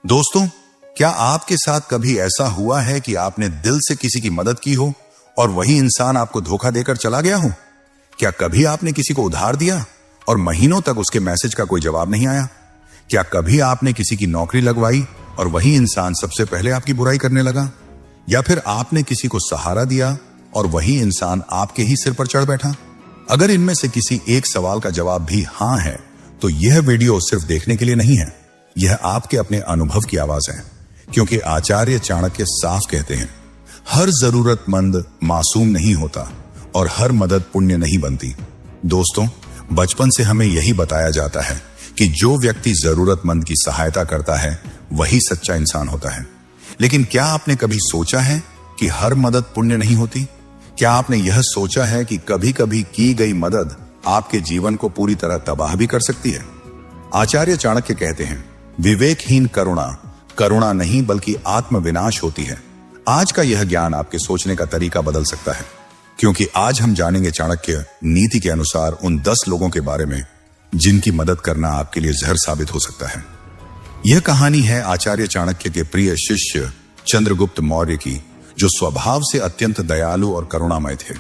दोस्तों, क्या आपके साथ कभी ऐसा हुआ है कि आपने दिल से किसी की मदद की हो और वही इंसान आपको धोखा देकर चला गया हो? क्या कभी आपने किसी को उधार दिया और महीनों तक उसके मैसेज का कोई जवाब नहीं आया? क्या कभी आपने किसी की नौकरी लगवाई और वही इंसान सबसे पहले आपकी बुराई करने लगा? या फिर आपने किसी को सहारा दिया और वही इंसान आपके ही सिर पर चढ़ बैठा? अगर इनमें से किसी एक सवाल का जवाब भी हां है, तो यह वीडियो सिर्फ देखने के लिए नहीं है, यह आपके अपने अनुभव की आवाज है। क्योंकि आचार्य चाणक्य साफ कहते हैं, हर जरूरतमंद मासूम नहीं होता और हर मदद पुण्य नहीं बनती। दोस्तों, बचपन से हमें यही बताया जाता है कि जो व्यक्ति जरूरतमंद की सहायता करता है वही सच्चा इंसान होता है। लेकिन क्या आपने कभी सोचा है कि हर मदद पुण्य नहीं होती? क्या आपने यह सोचा है कि कभी कभी की गई मदद आपके जीवन को पूरी तरह तबाह भी कर सकती है? आचार्य चाणक्य कहते हैं, विवेकहीन करुणा करुणा नहीं बल्कि आत्म विनाश होती है। आज का यह ज्ञान आपके सोचने का तरीका बदल सकता है, क्योंकि आज हम जानेंगे चाणक्य नीति के अनुसार उन 10 लोगों के बारे में जिनकी मदद करना आपके लिए जहर साबित हो सकता है। यह कहानी है आचार्य चाणक्य के प्रिय शिष्य चंद्रगुप्त मौर्य की, जो स्वभाव से अत्यंत दयालु और करुणामय थे।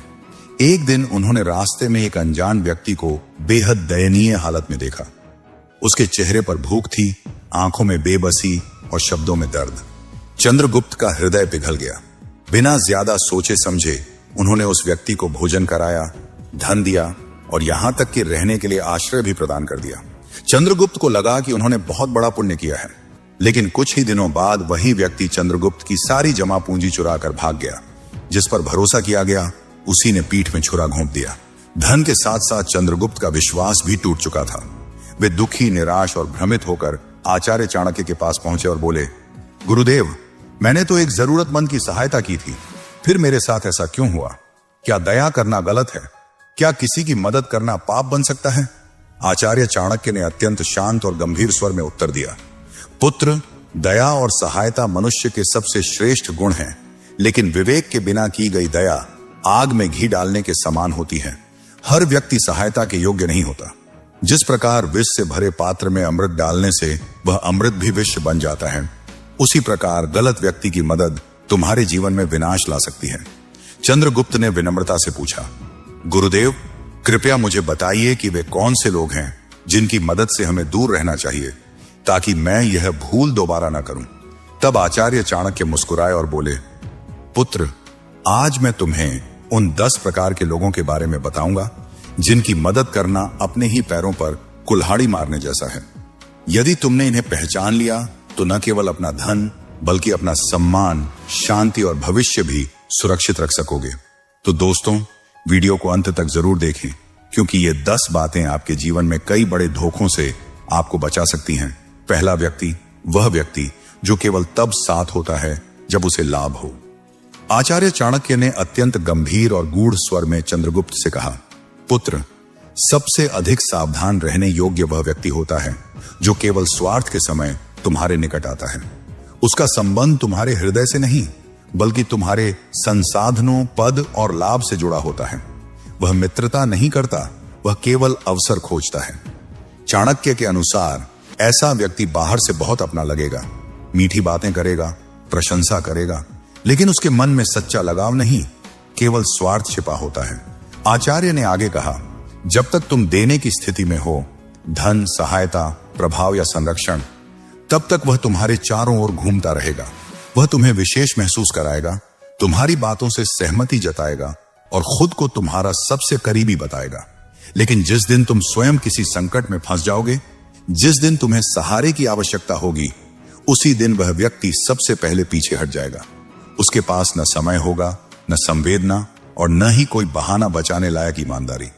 एक दिन उन्होंने रास्ते में एक अनजान व्यक्ति को बेहद दयनीय हालत में देखा। उसके चेहरे पर भूख थी, आंखों में बेबसी और शब्दों में दर्द। चंद्रगुप्त का हृदय पिघल गया। बिना ज्यादा सोचे समझे उन्होंने उस व्यक्ति को भोजन कराया, धन दिया और यहां तक कि रहने के लिए आश्रय भी प्रदान कर दिया। चंद्रगुप्त को लगा कि उन्होंने बहुत बड़ा पुण्य किया है। लेकिन कुछ ही दिनों बाद वही व्यक्ति चंद्रगुप्त की सारी जमा पूंजी चुरा कर भाग गया। जिस पर भरोसा किया गया उसी ने पीठ में छुरा घोंप दिया। धन के साथ साथ चंद्रगुप्त का विश्वास भी टूट चुका था। वे दुखी, निराश और भ्रमित होकर आचार्य चाणक्य के पास पहुंचे और बोले, गुरुदेव, मैंने तो एक जरूरतमंद की सहायता की थी, फिर मेरे साथ ऐसा क्यों हुआ? क्या दया करना गलत है? क्या किसी की मदद करना पाप बन सकता है? आचार्य चाणक्य ने अत्यंत शांत और गंभीर स्वर में उत्तर दिया, पुत्र, दया और सहायता मनुष्य के सबसे श्रेष्ठ गुण हैं, लेकिन विवेक के बिना की गई दया आग में घी डालने के समान होती है। हर व्यक्ति सहायता के योग्य नहीं होता। जिस प्रकार विष से भरे पात्र में अमृत डालने से वह अमृत भी विष बन जाता है, उसी प्रकार गलत व्यक्ति की मदद तुम्हारे जीवन में विनाश ला सकती है। चंद्रगुप्त ने विनम्रता से पूछा, गुरुदेव, कृपया मुझे बताइए कि वे कौन से लोग हैं जिनकी मदद से हमें दूर रहना चाहिए, ताकि मैं यह भूल दोबारा ना करूं। तब आचार्य चाणक्य मुस्कुराए और बोले, पुत्र, आज मैं तुम्हें उन 10 प्रकार के लोगों के बारे में बताऊंगा जिनकी मदद करना अपने ही पैरों पर कुल्हाड़ी मारने जैसा है। यदि तुमने इन्हें पहचान लिया तो न केवल अपना धन बल्कि अपना सम्मान, शांति और भविष्य भी सुरक्षित रख सकोगे। तो दोस्तों, वीडियो को अंत तक जरूर देखें, क्योंकि ये 10 बातें आपके जीवन में कई बड़े धोखों से आपको बचा सकती हैं। पहला व्यक्ति वह व्यक्ति जो केवल तब साथ होता है जब उसे लाभ हो। आचार्य चाणक्य ने अत्यंत गंभीर और गूढ़ स्वर में चंद्रगुप्त से कहा, पुत्र, सबसे अधिक सावधान रहने योग्य वह व्यक्ति होता है जो केवल स्वार्थ के समय तुम्हारे निकट आता है। उसका संबंध तुम्हारे हृदय से नहीं बल्कि तुम्हारे संसाधनों, पद और लाभ से जुड़ा होता है। वह मित्रता नहीं करता, वह केवल अवसर खोजता है। चाणक्य के अनुसार ऐसा व्यक्ति बाहर से बहुत अपना लगेगा, मीठी बातें करेगा, प्रशंसा करेगा, लेकिन उसके मन में सच्चा लगाव नहीं, केवल स्वार्थ छिपा होता है। आचार्य ने आगे कहा, जब तक तुम देने की स्थिति में हो, धन, सहायता, प्रभाव या संरक्षण, तब तक वह तुम्हारे चारों ओर घूमता रहेगा। वह तुम्हें विशेष महसूस कराएगा, तुम्हारी बातों से सहमति जताएगा और खुद को तुम्हारा सबसे करीबी बताएगा। लेकिन जिस दिन तुम स्वयं किसी संकट में फंस जाओगे, जिस दिन तुम्हें सहारे की आवश्यकता होगी, उसी दिन वह व्यक्ति सबसे पहले पीछे हट जाएगा। उसके पास न समय होगा, न संवेदना और न ही कोई बहाना बचाने लायक ईमानदारी।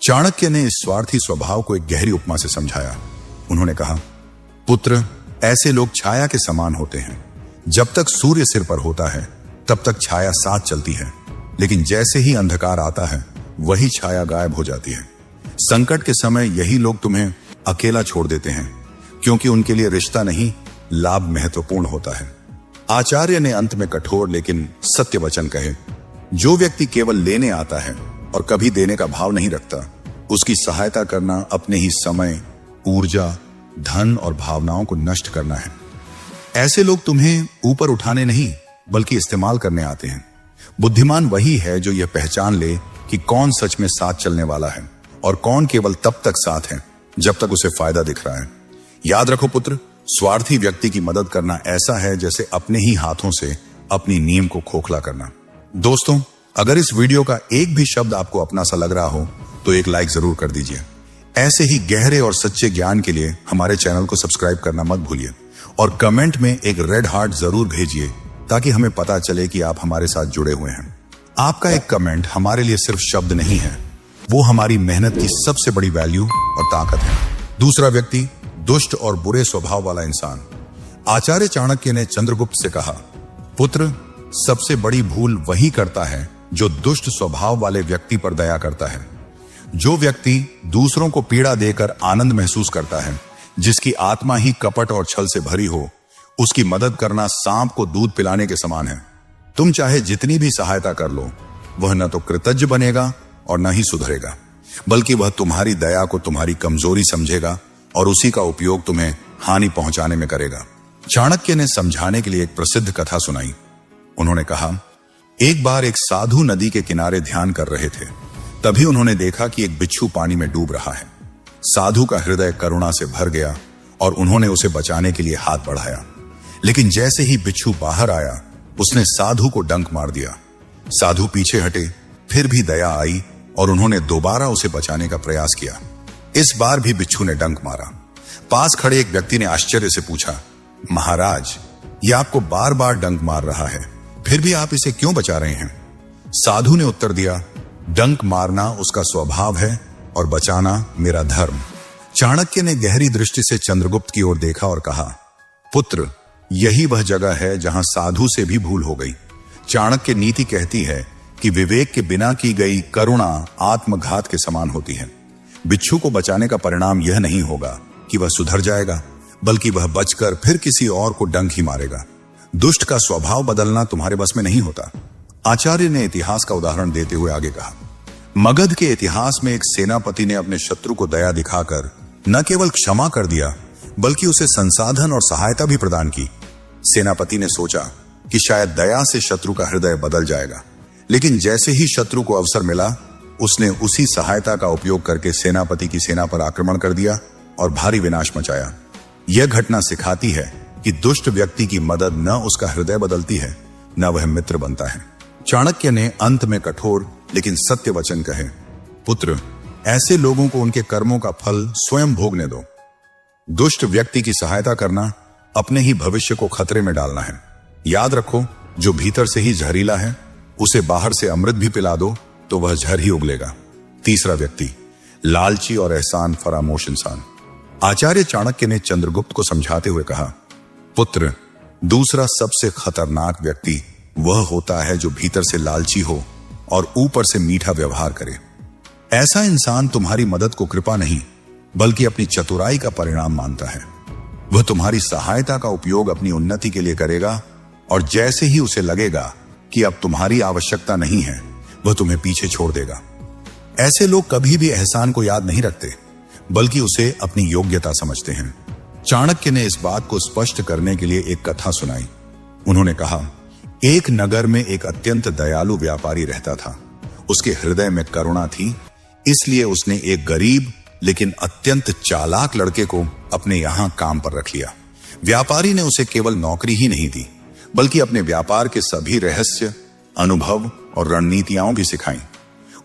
चाणक्य ने इस स्वार्थी स्वभाव को एक गहरी उपमा से समझाया। उन्होंने कहा, पुत्र, ऐसे लोग छाया के समान होते हैं। जब तक सूर्य सिर पर होता है तब तक छाया साथ चलती है, लेकिन जैसे ही अंधकार आता है वही छाया गायब हो जाती है। संकट के समय यही लोग तुम्हें अकेला छोड़ देते हैं, क्योंकि उनके लिए रिश्ता नहीं, लाभ महत्वपूर्ण होता है। आचार्य ने अंत में कठोर लेकिन सत्य वचन कहे, जो व्यक्ति केवल लेने आता है और कभी देने का भाव नहीं रखता, उसकी सहायता करना अपने ही समय, ऊर्जा, धन और भावनाओं को नष्ट करना है। ऐसे लोग तुम्हें ऊपर उठाने नहीं बल्कि इस्तेमाल करने आते हैं। बुद्धिमान वही है जो यह पहचान ले कि कौन सच में साथ चलने वाला है और कौन केवल तब तक साथ है जब तक उसे फायदा दिख रहा है। याद रखो पुत्र, स्वार्थी व्यक्ति की मदद करना ऐसा है जैसे अपने ही हाथों से अपनी नीम को खोखला करना। दोस्तों, अगर इस वीडियो का एक भी शब्द आपको अपना सा लग रहा हो तो एक लाइक जरूर कर दीजिए। ऐसे ही गहरे और सच्चे ज्ञान के लिए हमारे चैनल को सब्सक्राइब करना मत भूलिए और कमेंट में एक रेड हार्ट जरूर भेजिए ताकि हमें पता चले कि आप हमारे साथ जुड़े हुए हैं। आपका एक कमेंट हमारे लिए सिर्फ शब्द नहीं है, वो हमारी मेहनत की सबसे बड़ी वैल्यू और ताकत है। दूसरा व्यक्ति, दुष्ट और बुरे स्वभाव वाला इंसान। आचार्य चाणक्य ने चंद्रगुप्त से कहा, पुत्र, सबसे बड़ी भूल वही करता है जो दुष्ट स्वभाव वाले व्यक्ति पर दया करता है। जो व्यक्ति दूसरों को पीड़ा देकर आनंद महसूस करता है, जिसकी आत्मा ही कपट और छल से भरी हो, उसकी मदद करना सांप को दूध पिलाने के समान है। तुम चाहे जितनी भी सहायता कर लो, वह न तो कृतज्ञ बनेगा और न ही सुधरेगा, बल्कि वह तुम्हारी दया को तुम्हारी कमजोरी समझेगा और उसी का उपयोग तुम्हें हानि पहुंचाने में करेगा। चाणक्य ने समझाने के लिए एक प्रसिद्ध कथा सुनाई। उन्होंने कहा, एक बार एक साधु नदी के किनारे ध्यान कर रहे थे। तभी उन्होंने देखा कि एक बिच्छू पानी में डूब रहा है। साधु का हृदय करुणा से भर गया और उन्होंने उसे बचाने के लिए हाथ बढ़ाया। लेकिन जैसे ही बिच्छू बाहर आया, उसने साधु को डंक मार दिया। साधु पीछे हटे, फिर भी दया आई और उन्होंने दोबारा उसे बचाने का प्रयास किया। इस बार भी बिच्छू ने डंक मारा। पास खड़े एक व्यक्ति ने आश्चर्य से पूछा, महाराज, यह आपको बार बार डंक मार रहा है, फिर भी आप इसे क्यों बचा रहे हैं? साधु ने उत्तर दिया, डंक मारना उसका स्वभाव है और बचाना मेरा धर्म। चाणक्य ने गहरी दृष्टि से चंद्रगुप्त की ओर देखा और कहा, पुत्र, यही वह जगह है जहां साधु से भी भूल हो गई। चाणक्य नीति कहती है कि विवेक के बिना की गई करुणा आत्मघात के समान होती है। बिच्छू को बचाने का परिणाम यह नहीं होगा कि वह सुधर जाएगा, बल्कि वह बचकर फिर किसी और को डंक ही मारेगा। दुष्ट का स्वभाव बदलना तुम्हारे बस में नहीं होता। आचार्य ने इतिहास का उदाहरण देते हुए आगे कहा, मगध के इतिहास में एक सेनापति ने अपने शत्रु को दया दिखाकर न केवल क्षमा कर दिया, बल्कि उसे संसाधन और सहायता भी प्रदान की। सेनापति ने सोचा कि शायद दया से शत्रु का हृदय बदल जाएगा, लेकिन जैसे ही शत्रु को अवसर मिला, उसने उसी सहायता का उपयोग करके सेनापति की सेना पर आक्रमण कर दिया और भारी विनाश मचाया। यह घटना सिखाती है कि दुष्ट व्यक्ति की मदद न उसका हृदय बदलती है, न वह मित्र बनता है। चाणक्य ने अंत में कठोर लेकिन सत्य वचन कहे, पुत्र, ऐसे लोगों को उनके कर्मों का फल स्वयं भोगने दो। दुष्ट व्यक्ति की सहायता करना अपने ही भविष्य को खतरे में डालना है। याद रखो, जो भीतर से ही जहरीला है, उसे बाहर से अमृत भी पिला दो तो वह जहर ही उगलेगा। तीसरा व्यक्ति, लालची और एहसान फरामोश इंसान। आचार्य चाणक्य ने चंद्रगुप्त को समझाते हुए कहा, पुत्र, दूसरा सबसे खतरनाक व्यक्ति वह होता है जो भीतर से लालची हो और ऊपर से मीठा व्यवहार करे। ऐसा इंसान तुम्हारी मदद को कृपा नहीं बल्कि अपनी चतुराई का परिणाम मानता है। वह तुम्हारी सहायता का उपयोग अपनी उन्नति के लिए करेगा और जैसे ही उसे लगेगा कि अब तुम्हारी आवश्यकता नहीं है, वह तुम्हें पीछे छोड़ देगा। ऐसे लोग कभी भी एहसान को याद नहीं रखते, बल्कि उसे अपनी योग्यता समझते हैं। चाणक्य ने इस बात को स्पष्ट करने के लिए एक कथा सुनाई। उन्होंने कहा, एक नगर में एक अत्यंत दयालु व्यापारी रहता था। उसके हृदय में करुणा थी, इसलिए उसने एक गरीब लेकिन अत्यंत चालाक लड़के को अपने यहां काम पर रख लिया। व्यापारी ने उसे केवल नौकरी ही नहीं दी, बल्कि अपने व्यापार के सभी रहस्य, अनुभव और रणनीतियां भी सिखाई।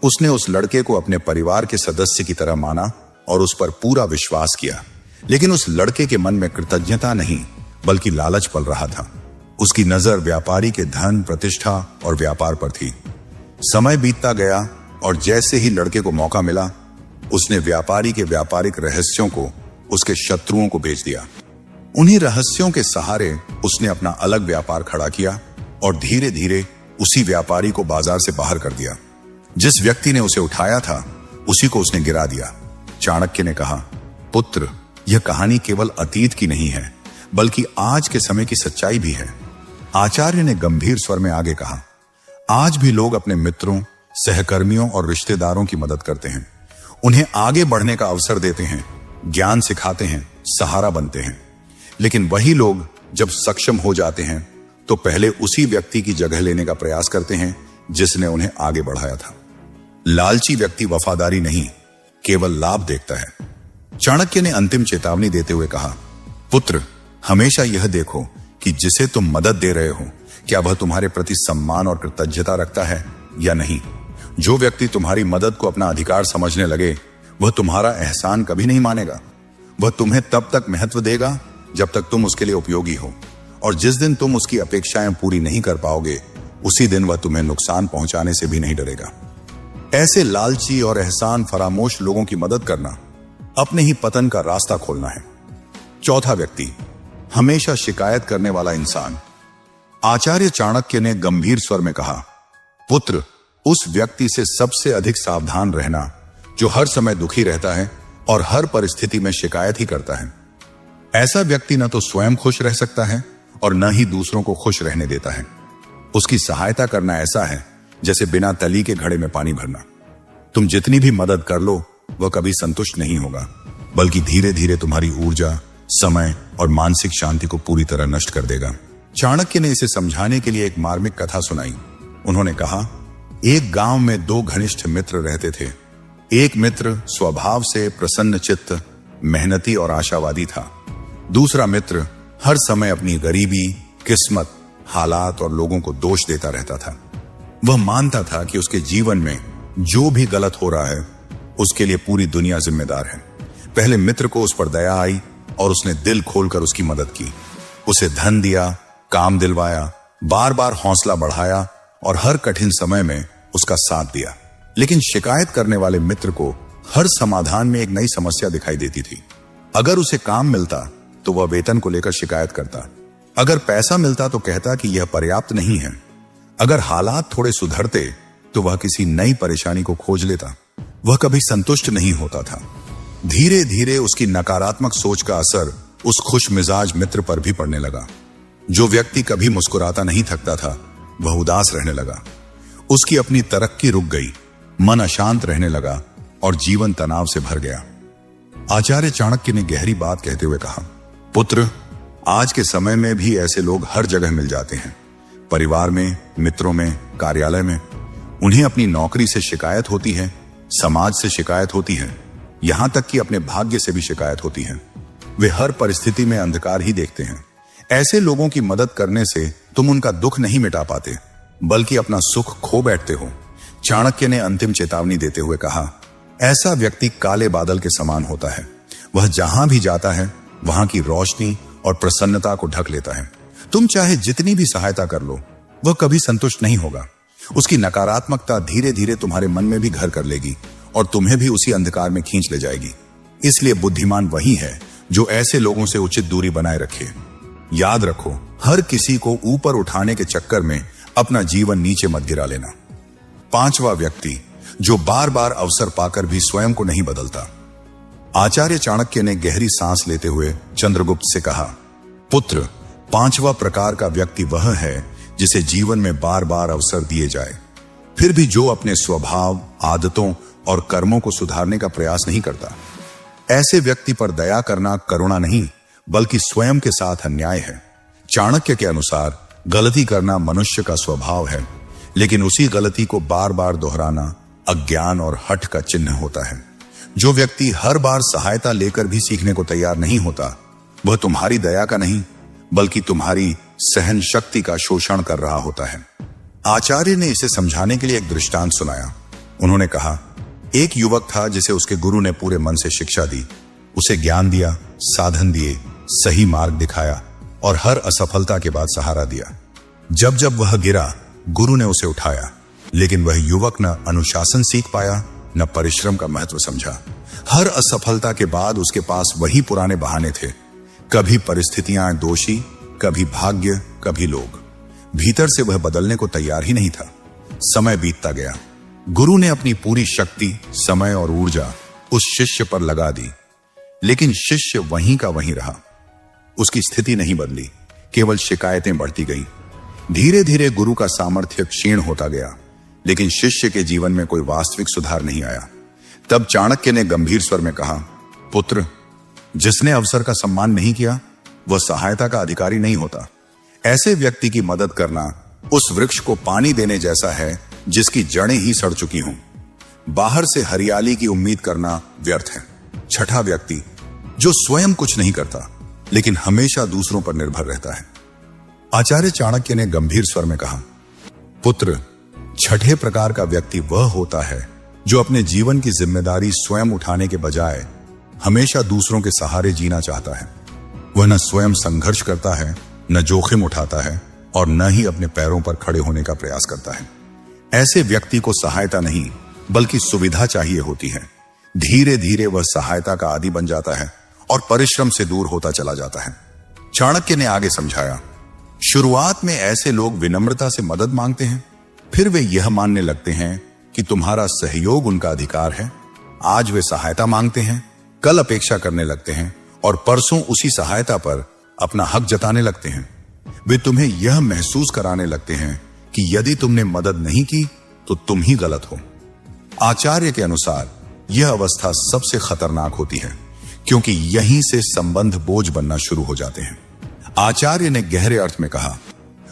उसने उस लड़के को अपने परिवार के सदस्य की तरह माना और उस पर पूरा विश्वास किया। लेकिन उस लड़के के मन में कृतज्ञता नहीं बल्कि लालच पल रहा था। उसकी नजर व्यापारी के धन, प्रतिष्ठा और व्यापार पर थी। समय बीतता गया और जैसे ही लड़के को मौका मिला, उसने व्यापारी के व्यापारिक रहस्यों को उसके शत्रुओं को बेच दिया। उन्हीं रहस्यों के सहारे उसने अपना अलग व्यापार खड़ा किया और धीरे धीरे उसी व्यापारी को बाजार से बाहर कर दिया। जिस व्यक्ति ने उसे उठाया था, उसी को उसने गिरा दिया। चाणक्य ने कहा, पुत्र, यह कहानी केवल अतीत की नहीं है, बल्कि आज के समय की सच्चाई भी है। आचार्य ने गंभीर स्वर में आगे कहा, आज भी लोग अपने मित्रों, सहकर्मियों और रिश्तेदारों की मदद करते हैं। उन्हें आगे बढ़ने का अवसर देते हैं, ज्ञान सिखाते हैं, सहारा बनते हैं। लेकिन वही लोग जब सक्षम हो जाते हैं तो पहले उसी व्यक्ति की जगह लेने का प्रयास करते हैं जिसने उन्हें आगे बढ़ाया था। लालची व्यक्ति वफादारी नहीं, केवल लाभ देखता है। चाणक्य ने अंतिम चेतावनी देते हुए कहा, पुत्र, हमेशा यह देखो कि जिसे तुम मदद दे रहे हो क्या वह तुम्हारे प्रति सम्मान और कृतज्ञता रखता है या नहीं। जो व्यक्ति तुम्हारी मदद को अपना अधिकार समझने लगे वह तुम्हारा एहसान कभी नहीं मानेगा। वह तुम्हें तब तक महत्व देगा जब तक तुम उसके लिए उपयोगी हो, और जिस दिन तुम उसकी अपेक्षाएं पूरी नहीं कर पाओगे उसी दिन वह तुम्हें नुकसान पहुंचाने से भी नहीं डरेगा। ऐसे लालची और एहसान फरामोश लोगों की मदद करना अपने ही पतन का रास्ता खोलना है। चौथा व्यक्ति, हमेशा शिकायत करने वाला इंसान। आचार्य चाणक्य ने गंभीर स्वर में कहा, पुत्र, उस व्यक्ति से सबसे अधिक सावधान रहना जो हर समय दुखी रहता है और हर परिस्थिति में शिकायत ही करता है। ऐसा व्यक्ति न तो स्वयं खुश रह सकता है और न ही दूसरों को खुश रहने देता है। उसकी सहायता करना ऐसा है जैसे बिना तली के घड़े में पानी भरना। तुम जितनी भी मदद कर लो वह कभी संतुष्ट नहीं होगा, बल्कि धीरे धीरे तुम्हारी ऊर्जा, समय और मानसिक शांति को पूरी तरह नष्ट कर देगा। चाणक्य ने इसे समझाने के लिए एक मार्मिक कथा सुनाई। उन्होंने कहा, एक गांव में दो घनिष्ठ मित्र रहते थे। एक मित्र स्वभाव से प्रसन्न चित्त, मेहनती और आशावादी था। दूसरा मित्र हर समय अपनी गरीबी, किस्मत, हालात और लोगों को दोष देता रहता था। वह मानता था कि उसके जीवन में जो भी गलत हो रहा है उसके लिए पूरी दुनिया जिम्मेदार है। पहले मित्र को उस पर दया आई और उसने दिल खोलकर उसकी मदद की। उसे धन दिया, काम दिलवाया, बार बार हौसला बढ़ाया और हर कठिन समय में उसका साथ दिया। लेकिन शिकायत करने वाले मित्र को हर समाधान में एक नई समस्या दिखाई देती थी। अगर उसे काम मिलता तो वह वेतन को लेकर शिकायत करता। अगर पैसा मिलता तो कहता कि यह पर्याप्त नहीं है। अगर हालात थोड़े सुधरते तो वह किसी नई परेशानी को खोज लेता। वह कभी संतुष्ट नहीं होता था। धीरे धीरे उसकी नकारात्मक सोच का असर उस खुश मिजाज मित्र पर भी पड़ने लगा। जो व्यक्ति कभी मुस्कुराता नहीं थकता था वह उदास रहने लगा। उसकी अपनी तरक्की रुक गई, मन अशांत रहने लगा और जीवन तनाव से भर गया। आचार्य चाणक्य ने गहरी बात कहते हुए कहा, पुत्र, आज के समय में भी ऐसे लोग हर जगह मिल जाते हैं। परिवार में, मित्रों में, कार्यालय में। उन्हें अपनी नौकरी से शिकायत होती है, समाज से शिकायत होती है, यहां तक कि अपने भाग्य से भी शिकायत होती है। वे हर परिस्थिति में अंधकार ही देखते हैं। ऐसे लोगों की मदद करने से तुम उनका दुख नहीं मिटा पाते, बल्कि अपना सुख खो बैठते हो। चाणक्य ने अंतिम चेतावनी देते हुए कहा, ऐसा व्यक्ति काले बादल के समान होता है। वह जहां भी जाता है वहां की रोशनी और प्रसन्नता को ढक लेता है। तुम चाहे जितनी भी सहायता कर लो वह कभी संतुष्ट नहीं होगा। उसकी नकारात्मकता धीरे धीरे तुम्हारे मन में भी घर कर लेगी और तुम्हें भी उसी अंधकार में खींच ले जाएगी। इसलिए बुद्धिमान वही है जो ऐसे लोगों से उचित दूरी बनाए रखे। याद रखो, हर किसी को ऊपर उठाने के चक्कर में अपना जीवन नीचे मत गिरा लेना। पांचवा व्यक्ति, जो बार बार अवसर पाकर भी स्वयं को नहीं बदलता। आचार्य चाणक्य ने गहरी सांस लेते हुए चंद्रगुप्त से कहा, पुत्र, पांचवा प्रकार का व्यक्ति वह है जिसे जीवन में बार बार अवसर दिए जाए, फिर भी जो अपने स्वभाव, आदतों और कर्मों को सुधारने का प्रयास नहीं करता। ऐसे व्यक्ति पर दया करना करुणा नहीं बल्कि स्वयं के साथ अन्याय है। चाणक्य के अनुसार गलती करना मनुष्य का स्वभाव है, लेकिन उसी गलती को बार बार दोहराना अज्ञान और हठ का चिन्ह होता है। जो व्यक्ति हर बार सहायता लेकर भी सीखने को तैयार नहीं होता वह तुम्हारी दया का नहीं बल्कि तुम्हारी सहन शक्ति का शोषण कर रहा होता है। आचार्य ने इसे समझाने के लिए एक दृष्टांत सुनाया। उन्होंने कहा, एक युवक था जिसे उसके गुरु ने पूरे मन से शिक्षा दी, उसे ज्ञान दिया, साधन दिए, सही मार्ग दिखाया और हर असफलता के बाद सहारा दिया। जब जब वह गिरा गुरु ने उसे उठाया, लेकिन वह युवक न अनुशासन सीख पाया न परिश्रम का महत्व समझा। हर असफलता के बाद उसके पास वही पुराने बहाने थे। कभी परिस्थितियां दोषी, कभी भाग्य, कभी लोग। भीतर से वह बदलने को तैयार ही नहीं था। समय बीतता गया। गुरु ने अपनी पूरी शक्ति, समय और ऊर्जा उस शिष्य पर लगा दी, लेकिन शिष्य वहीं का वहीं रहा। उसकी स्थिति नहीं बदली, केवल शिकायतें बढ़ती गईं। धीरे धीरे गुरु का सामर्थ्य क्षीण होता गया, लेकिन शिष्य के जीवन में कोई वास्तविक सुधार नहीं आया। तब चाणक्य ने गंभीर स्वर में कहा, पुत्र, जिसने अवसर का सम्मान नहीं किया वह सहायता का अधिकारी नहीं होता। ऐसे व्यक्ति की मदद करना उस वृक्ष को पानी देने जैसा है जिसकी जड़ें ही सड़ चुकी हों। बाहर से हरियाली की उम्मीद करना व्यर्थ है। छठा व्यक्ति जो स्वयं कुछ नहीं करता लेकिन हमेशा दूसरों पर निर्भर रहता है। आचार्य चाणक्य ने गंभीर स्वर में कहा, पुत्र, छठे प्रकार का व्यक्ति वह होता है जो अपने जीवन की जिम्मेदारी स्वयं उठाने के बजाय हमेशा दूसरों के सहारे जीना चाहता है। वह न स्वयं संघर्ष करता है, न जोखिम उठाता है और न ही अपने पैरों पर खड़े होने का प्रयास करता है। ऐसे व्यक्ति को सहायता नहीं बल्कि सुविधा चाहिए होती है। धीरे धीरे वह सहायता का आदी बन जाता है और परिश्रम से दूर होता चला जाता है। चाणक्य ने आगे समझाया, शुरुआत में ऐसे लोग विनम्रता से मदद मांगते हैं, फिर वे यह मानने लगते हैं कि तुम्हारा सहयोग उनका अधिकार है। आज वे सहायता मांगते हैं, कल अपेक्षा करने लगते हैं और परसों उसी सहायता पर अपना हक जताने लगते हैं। वे तुम्हें यह महसूस कराने लगते हैं कि यदि तुमने मदद नहीं की तो तुम ही गलत हो। आचार्य के अनुसार यह अवस्था सबसे खतरनाक होती है क्योंकि यहीं से संबंध बोझ बनना शुरू हो जाते हैं। आचार्य ने गहरे अर्थ में कहा,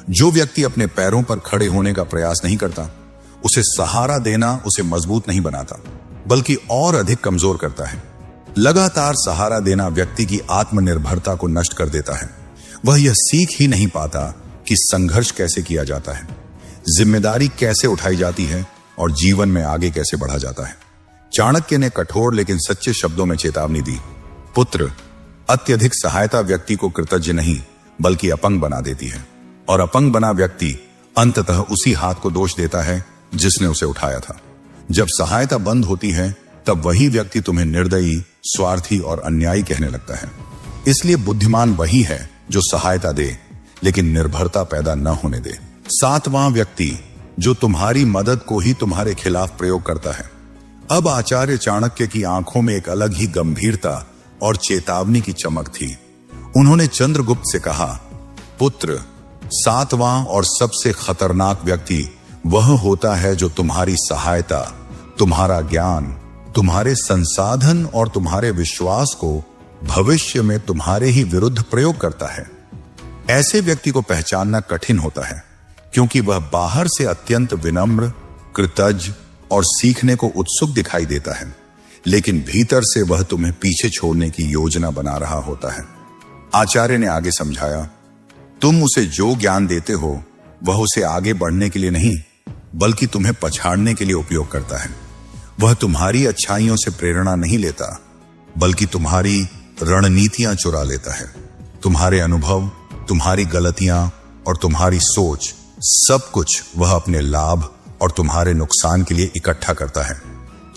जो व्यक्ति अपने पैरों पर खड़े होने का प्रयास नहीं करता, उसे सहारा देना उसे मजबूत नहीं बनाता बल्कि और अधिक कमजोर करता है। लगातार सहारा देना व्यक्ति की आत्मनिर्भरता को नष्ट कर देता है। वह यह सीख ही नहीं पाता कि संघर्ष कैसे किया जाता है, जिम्मेदारी कैसे उठाई जाती है और जीवन में आगे कैसे बढ़ा जाता है। चाणक्य ने कठोर लेकिन सच्चे शब्दों में चेतावनी दी, पुत्र, अत्यधिक सहायता व्यक्ति को कृतज्ञ नहीं बल्कि अपंग बना देती है और अपंग बना व्यक्ति अंततः उसी हाथ को दोष देता है जिसने उसे उठाया था। जब सहायता बंद होती है तब वही व्यक्ति तुम्हें निर्दयी, स्वार्थी और अन्यायी कहने लगता है। इसलिए बुद्धिमान वही है जो सहायता दे लेकिन निर्भरता पैदा न होने दे। सातवां व्यक्ति जो तुम्हारी मदद को ही तुम्हारे खिलाफ प्रयोग करता है। अब आचार्य चाणक्य की आंखों में एक अलग ही गंभीरता और चेतावनी की चमक थी। उन्होंने चंद्रगुप्त से कहा, पुत्र, सातवां और सबसे खतरनाक व्यक्ति वह होता है जो तुम्हारी सहायता, तुम्हारा ज्ञान, तुम्हारे संसाधन और तुम्हारे विश्वास को भविष्य में तुम्हारे ही विरुद्ध प्रयोग करता है। ऐसे व्यक्ति को पहचानना कठिन होता है क्योंकि वह बाहर से अत्यंत विनम्र, कृतज्ञ और सीखने को उत्सुक दिखाई देता है, लेकिन भीतर से वह तुम्हें पीछे छोड़ने की योजना बना रहा होता है। आचार्य ने आगे समझाया, तुम उसे जो ज्ञान देते हो वह उसे आगे बढ़ने के लिए नहीं बल्कि तुम्हें पछाड़ने के लिए उपयोग करता है। वह तुम्हारी अच्छाइयों से प्रेरणा नहीं लेता बल्कि तुम्हारी रणनीतियां चुरा लेता है। तुम्हारे अनुभव, तुम्हारी गलतियां और तुम्हारी सोच, सब कुछ वह अपने लाभ और तुम्हारे नुकसान के लिए इकट्ठा करता है।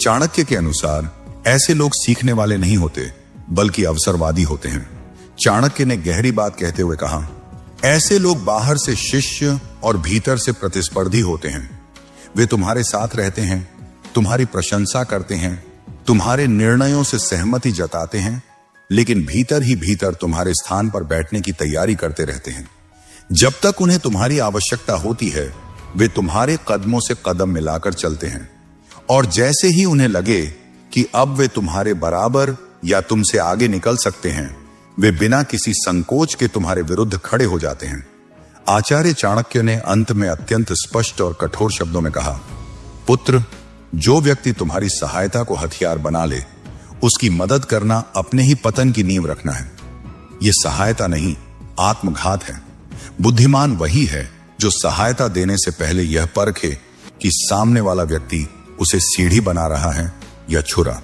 चाणक्य के अनुसार ऐसे लोग सीखने वाले नहीं होते बल्कि अवसरवादी होते हैं। चाणक्य ने गहरी बात कहते हुए कहा, ऐसे लोग बाहर से शिष्य और भीतर से प्रतिस्पर्धी होते हैं। वे तुम्हारे साथ रहते हैं, तुम्हारी प्रशंसा करते हैं, तुम्हारे निर्णयों से सहमति जताते हैं, लेकिन भीतर ही भीतर तुम्हारे स्थान पर बैठने की तैयारी करते रहते हैं। जब तक उन्हें तुम्हारी आवश्यकता होती है वे तुम्हारे कदमों से कदम मिलाकर चलते हैं और जैसे ही उन्हें लगे कि अब वे तुम्हारे बराबर या तुमसे आगे निकल सकते हैं, वे बिना किसी संकोच के तुम्हारे विरुद्ध खड़े हो जाते हैं। आचार्य चाणक्य ने अंत में अत्यंत स्पष्ट और कठोर शब्दों में कहा, पुत्र, जो व्यक्ति तुम्हारी सहायता को हथियार बना ले, उसकी मदद करना अपने ही पतन की नींव रखना है। यह सहायता नहीं, आत्मघात है। बुद्धिमान वही है जो सहायता देने से पहले यह परखे कि सामने वाला व्यक्ति उसे सीढ़ी बना रहा है या छुरा।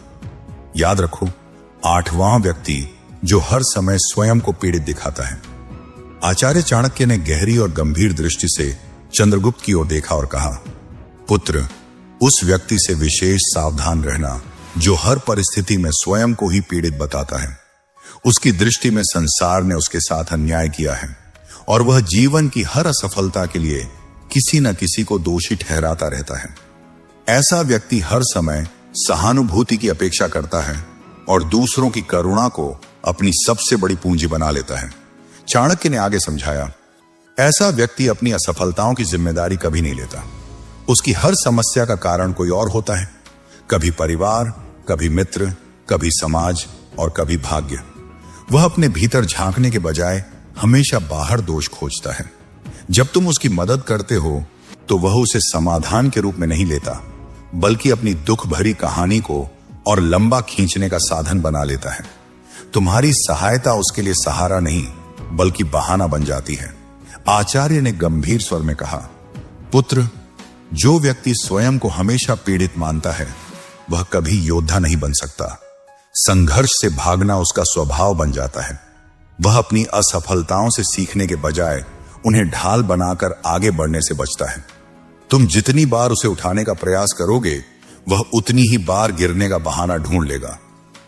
याद रखो, आठवां व्यक्ति जो हर समय स्वयं को पीड़ित दिखाता है। आचार्य चाणक्य ने गहरी और गंभीर दृष्टि से चंद्रगुप्त की ओर देखा और कहा, पुत्र, उस व्यक्ति से विशेष सावधान रहना जो हर परिस्थिति में स्वयं को ही पीड़ित बताता है। उसकी दृष्टि में संसार ने उसके साथ अन्याय किया है और वह जीवन की हर असफलता के लिए किसी न किसी को दोषी ठहराता रहता है। ऐसा व्यक्ति हर समय सहानुभूति की अपेक्षा करता है और दूसरों की करुणा को अपनी सबसे बड़ी पूंजी बना लेता है। चाणक्य ने आगे समझाया, ऐसा व्यक्ति अपनी असफलताओं की जिम्मेदारी कभी नहीं लेता। उसकी हर समस्या का कारण कोई और होता है, कभी परिवार, कभी मित्र, कभी समाज और कभी भाग्य। वह अपने भीतर झांकने के बजाय हमेशा बाहर दोष खोजता है। जब तुम उसकी मदद करते हो तो वह उसे समाधान के रूप में नहीं लेता, बल्कि अपनी दुख भरी कहानी को और लंबा खींचने का साधन बना लेता है। तुम्हारी सहायता उसके लिए सहारा नहीं बल्कि बहाना बन जाती है। आचार्य ने गंभीर स्वर में कहा, पुत्र, जो व्यक्ति स्वयं को हमेशा पीड़ित मानता है वह कभी योद्धा नहीं बन सकता। संघर्ष से भागना उसका स्वभाव बन जाता है। वह अपनी असफलताओं से सीखने के बजाय उन्हें ढाल बनाकर आगे बढ़ने से बचता है। तुम जितनी बार उसे उठाने का प्रयास करोगे वह उतनी ही बार गिरने का बहाना ढूंढ लेगा।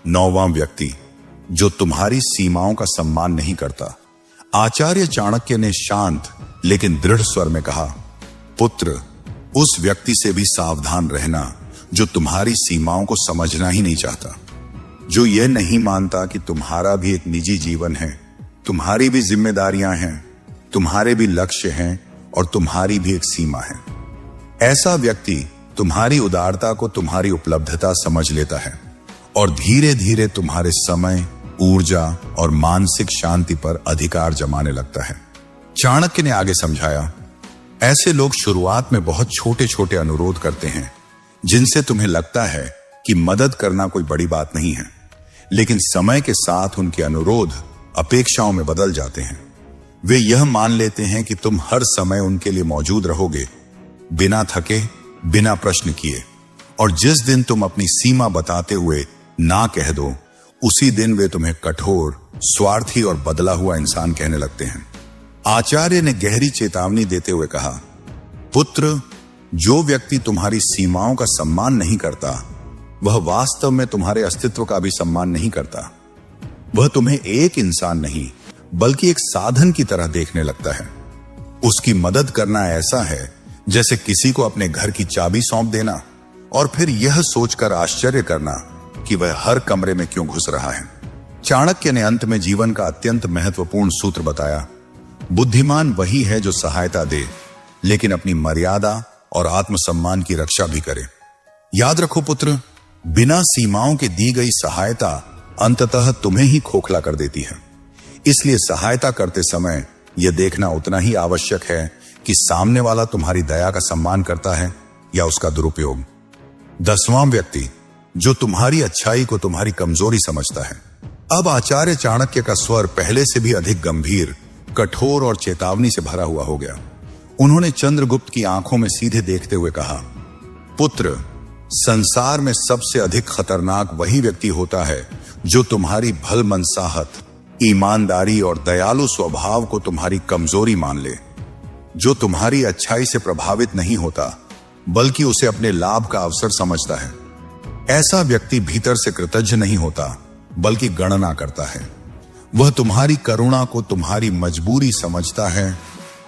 9वां व्यक्ति, जो तुम्हारी सीमाओं का सम्मान नहीं करता। आचार्य चाणक्य ने शांत लेकिन दृढ़ स्वर में कहा, पुत्र, उस व्यक्ति से भी सावधान रहना जो तुम्हारी सीमाओं को समझना ही नहीं चाहता, जो यह नहीं मानता कि तुम्हारा भी एक निजी जीवन है, तुम्हारी भी जिम्मेदारियां हैं, तुम्हारे भी लक्ष्य हैं और तुम्हारी भी एक सीमा है। ऐसा व्यक्ति तुम्हारी उदारता को तुम्हारी उपलब्धता समझ लेता है और धीरे धीरे तुम्हारे समय, ऊर्जा और मानसिक शांति पर अधिकार जमाने लगता है। चाणक्य ने आगे समझाया, ऐसे लोग शुरुआत में बहुत छोटे छोटे अनुरोध करते हैं जिनसे तुम्हें लगता है कि मदद करना कोई बड़ी बात नहीं है, लेकिन समय के साथ उनके अनुरोध अपेक्षाओं में बदल जाते हैं। वे यह मान लेते हैं कि तुम हर समय उनके लिए मौजूद रहोगे, बिना थके, बिना प्रश्न किए, और जिस दिन तुम अपनी सीमा बताते हुए ना कह दो, उसी दिन वे तुम्हें कठोर, स्वार्थी और बदला हुआ इंसान कहने लगते हैं। आचार्य ने गहरी चेतावनी देते हुए कहा, पुत्र, जो व्यक्ति तुम्हारी सीमाओं का सम्मान नहीं करता वह वास्तव में तुम्हारे अस्तित्व का भी सम्मान नहीं करता। वह तुम्हें एक इंसान नहीं बल्कि एक साधन की तरह देखने लगता है। उसकी मदद करना ऐसा है जैसे किसी को अपने घर की चाबी सौंप देना और फिर यह सोचकर आश्चर्य करना कि वह हर कमरे में क्यों घुस रहा है। चाणक्य ने अंत में जीवन का अत्यंत महत्वपूर्ण सूत्र बताया, बुद्धिमान वही है जो सहायता दे लेकिन अपनी मर्यादा और आत्मसम्मान की रक्षा भी करे। याद रखो पुत्र, बिना सीमाओं के दी गई सहायता अंततः तुम्हें ही खोखला कर देती है। इसलिए सहायता करते समय यह देखना उतना ही आवश्यक है कि सामने वाला तुम्हारी दया का सम्मान करता है या उसका दुरुपयोग। 10वां व्यक्ति, जो तुम्हारी अच्छाई को तुम्हारी कमजोरी समझता है। अब आचार्य चाणक्य का स्वर पहले से भी अधिक गंभीर, कठोर और चेतावनी से भरा हुआ हो गया। उन्होंने चंद्रगुप्त की आंखों में सीधे देखते हुए कहा, पुत्र, संसार में सबसे अधिक खतरनाक वही व्यक्ति होता है जो तुम्हारी भलमनसाहत, ईमानदारी और दयालु स्वभाव को तुम्हारी कमजोरी मान ले, जो तुम्हारी अच्छाई से प्रभावित नहीं होता बल्कि उसे अपने लाभ का अवसर समझता है। ऐसा व्यक्ति भीतर से कृतज्ञ नहीं होता बल्कि गणना करता है। वह तुम्हारी करुणा को तुम्हारी मजबूरी समझता है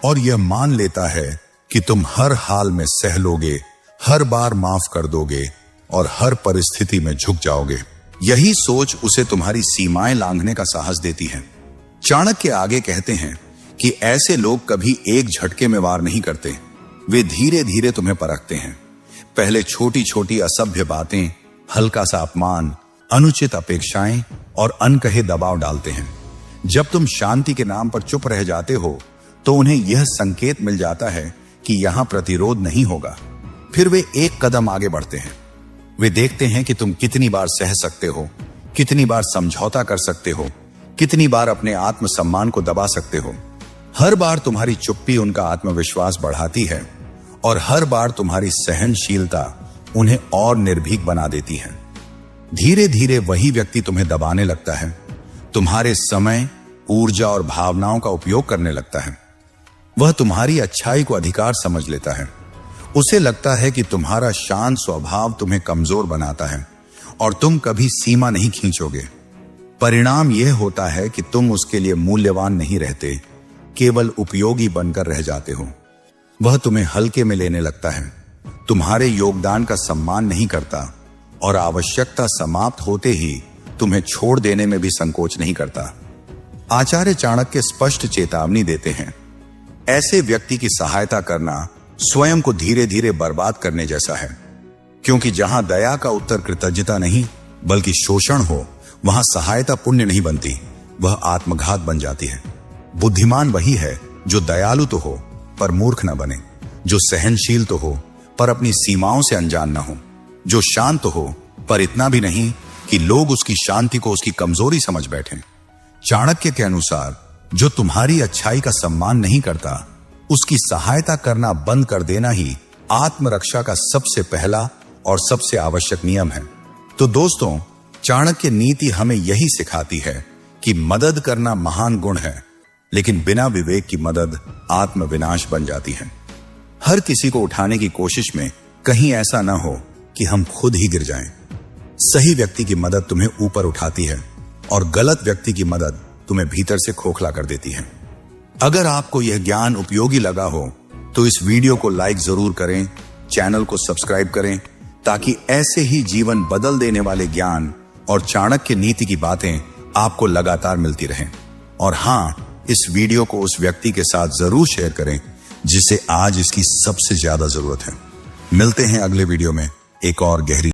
और यह मान लेता है कि तुम हर हाल में सह लोगे, हर बार माफ कर दोगे और हर परिस्थिति में झुक जाओगे। यही सोच उसे तुम्हारी सीमाएं लांघने का साहस देती है। चाणक्य आगे कहते हैं कि ऐसे लोग कभी एक झटके में वार नहीं करते, वे धीरे धीरे तुम्हें परखते हैं। पहले छोटी छोटी असभ्य बातें, हल्का सा अपमान, अनुचित अपेक्षाएं और अनकहे दबाव डालते हैं। जब तुम शांति के नाम पर चुप रह जाते हो तो उन्हें यह संकेत मिल जाता है कि यहां प्रतिरोध नहीं होगा। फिर वे एक कदम आगे बढ़ते हैं। वे देखते हैं कि तुम कितनी बार सह सकते हो, कितनी बार समझौता कर सकते हो, कितनी बार अपने आत्मसम्मान को दबा सकते हो। हर बार तुम्हारी चुप्पी उनका आत्मविश्वास बढ़ाती है और हर बार तुम्हारी सहनशीलता उन्हें और निर्भीक बना देती है। धीरे धीरे वही व्यक्ति तुम्हें दबाने लगता है, तुम्हारे समय, ऊर्जा और भावनाओं का उपयोग करने लगता है। वह तुम्हारी अच्छाई को अधिकार समझ लेता है। उसे लगता है कि तुम्हारा शांत स्वभाव तुम्हें कमजोर बनाता है और तुम कभी सीमा नहीं खींचोगे। परिणाम यह होता है कि तुम उसके लिए मूल्यवान नहीं रहते, केवल उपयोगी बनकर रह जाते हो। वह तुम्हें हल्के में लेने लगता है, तुम्हारे योगदान का सम्मान नहीं करता और आवश्यकता समाप्त होते ही तुम्हें छोड़ देने में भी संकोच नहीं करता। आचार्य चाणक्य स्पष्ट चेतावनी देते हैं, ऐसे व्यक्ति की सहायता करना स्वयं को धीरे धीरे बर्बाद करने जैसा है, क्योंकि जहां दया का उत्तर कृतज्ञता नहीं बल्कि शोषण हो, वहां सहायता पुण्य नहीं बनती, वह आत्मघात बन जाती है। बुद्धिमान वही है जो दयालु तो हो पर मूर्ख न बने, जो सहनशील तो हो पर अपनी सीमाओं से अनजान न हो, जो शांत तो हो पर इतना भी नहीं कि लोग उसकी शांति को उसकी कमजोरी समझ बैठें। चाणक्य के अनुसार जो तुम्हारी अच्छाई का सम्मान नहीं करता, उसकी सहायता करना बंद कर देना ही आत्मरक्षा का सबसे पहला और सबसे आवश्यक नियम है। तो दोस्तों, चाणक्य नीति हमें यही सिखाती है कि मदद करना महान गुण है, लेकिन बिना विवेक की मदद आत्म विनाश बन जाती है। हर किसी को उठाने की कोशिश में कहीं ऐसा ना हो कि हम खुद ही गिर जाएं। सही व्यक्ति की मदद तुम्हें ऊपर उठाती है और गलत व्यक्ति की मदद तुम्हें भीतर से खोखला कर देती है। अगर आपको यह ज्ञान उपयोगी लगा हो तो इस वीडियो को लाइक जरूर करें, चैनल को सब्सक्राइब करें, ताकि ऐसे ही जीवन बदल देने वाले ज्ञान और चाणक्य नीति की बातें आपको लगातार मिलती रहें। और हां, इस वीडियो को उस व्यक्ति के साथ जरूर शेयर करें जिसे आज इसकी सबसे ज्यादा जरूरत है। मिलते हैं अगले वीडियो में एक और गहरी